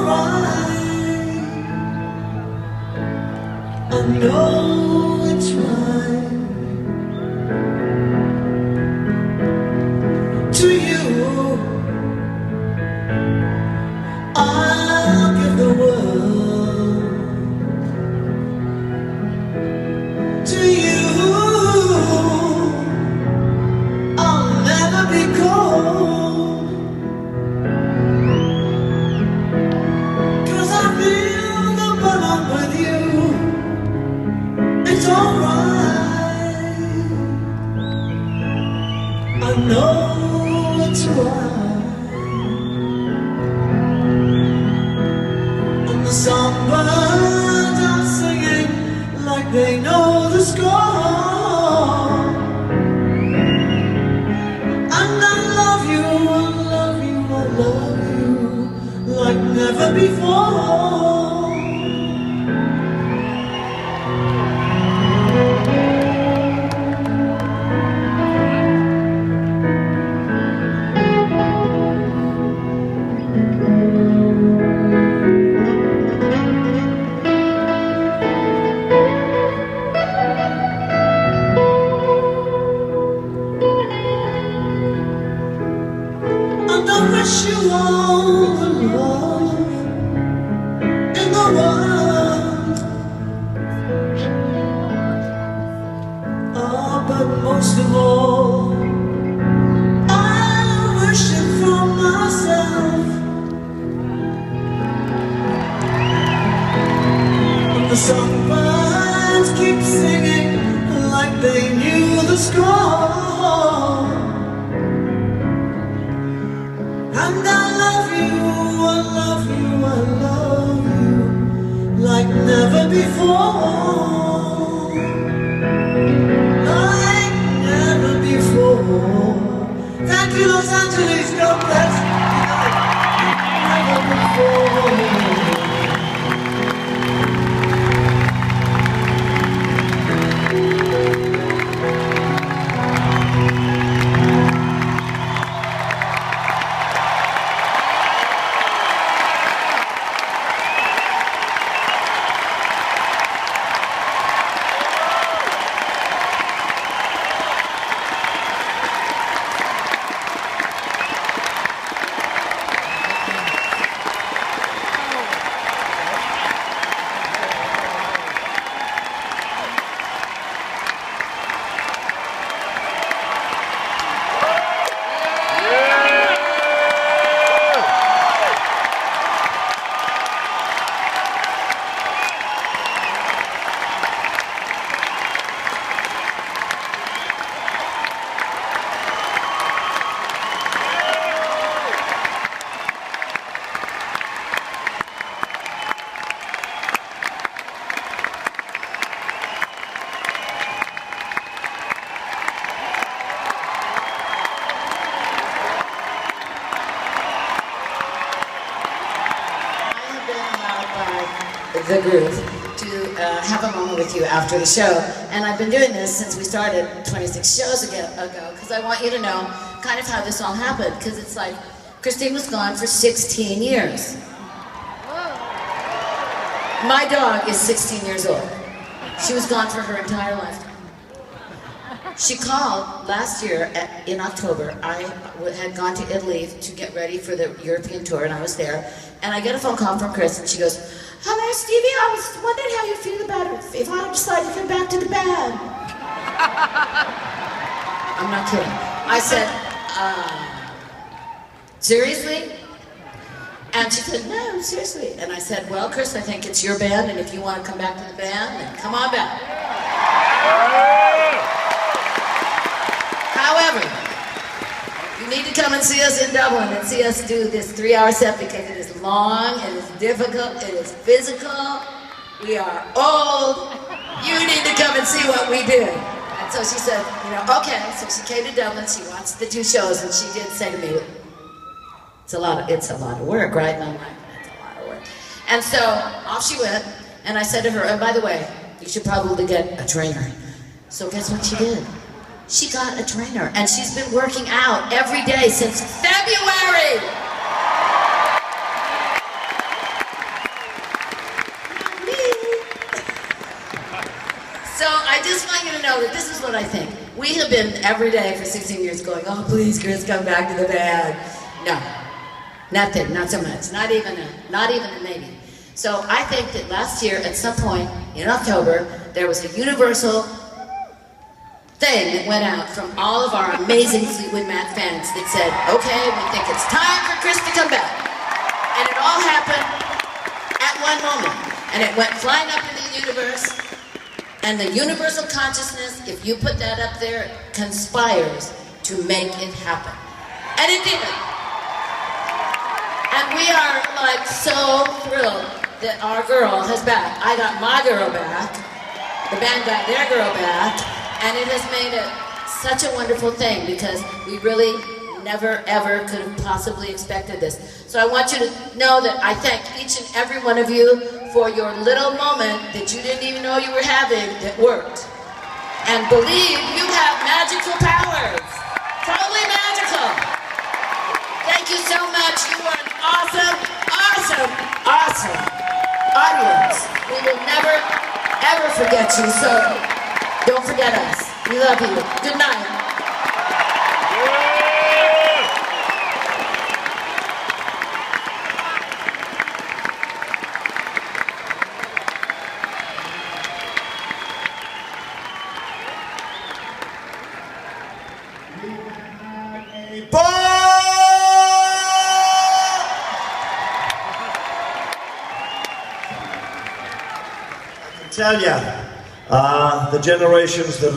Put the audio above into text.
alright. I know it's right. To you, I'll give the world. To you, I'll never be cold. 'Cause I feel the bond with you. It's alright. I know it's right. And the songbirds are singing like they know the score. And I love you, I love you, I love you like never before. And I wish you all the love in the world. Oh, but most of all, I wish it for myself. And the songbirds keep singing like they knew the score. And I love you, I love you, I love you like never before. Like never before. Thank you, Los Angeles, God bless. Like never before. The group to have a moment with you after the show. And I've been doing this since we started 26 shows ago because I want you to know kind of how this all happened, because it's like Christine was gone for 16 years. My dog is 16 years old. She was gone for her entire life. She called last year in October. I had gone to Italy to get ready for the European tour, and I was there. And I get a phone call from Chris, and she goes, "Hello, Stevie, I was wondering how you feel about it if I decide to come back to the band." I'm not kidding. I said, seriously? And she said, "No, seriously." And I said, "Well, Chris, I think it's your band, and if you want to come back to the band, then come on back." However, you need to come and see us in Dublin and see us do this 3-hour set, because it is long, it is difficult, it is physical. We are old. You need to come and see what we do. And so she said, okay. So she came to Dublin. She watched the 2 shows, and she did say to me, it's a lot of work, right?" And I'm like, "That's a lot of work." And so off she went, and I said to her, "And by the way, you should probably get a trainer." So guess what she did? She got a trainer, and she's been working out every day since February. just want you to know that this is what I think. We have been every day for 16 years going, oh, please, Chris, come back to the band. No, nothing, not so much. Not even a maybe. So I think that last year, at some point in October, there was a universal thing that went out from all of our amazing Fleetwood Mac fans that said, okay, we think it's time for Chris to come back. And it all happened at one moment. And it went flying up into the universe. And the universal consciousness, if you put that up there, conspires to make it happen. And it did. And we are like so thrilled that our girl is back. I got my girl back. The band got their girl back. And it has made it such a wonderful thing because we really never, ever could have possibly expected this. So I want you to know that I thank each and every one of you for your little moment that you didn't even know you were having that worked. And believe you have magical powers. Totally magical. Thank you so much. You are an awesome, awesome, awesome audience. We will never, ever forget you. So don't forget us. We love you. Good night. I can tell you, the generations that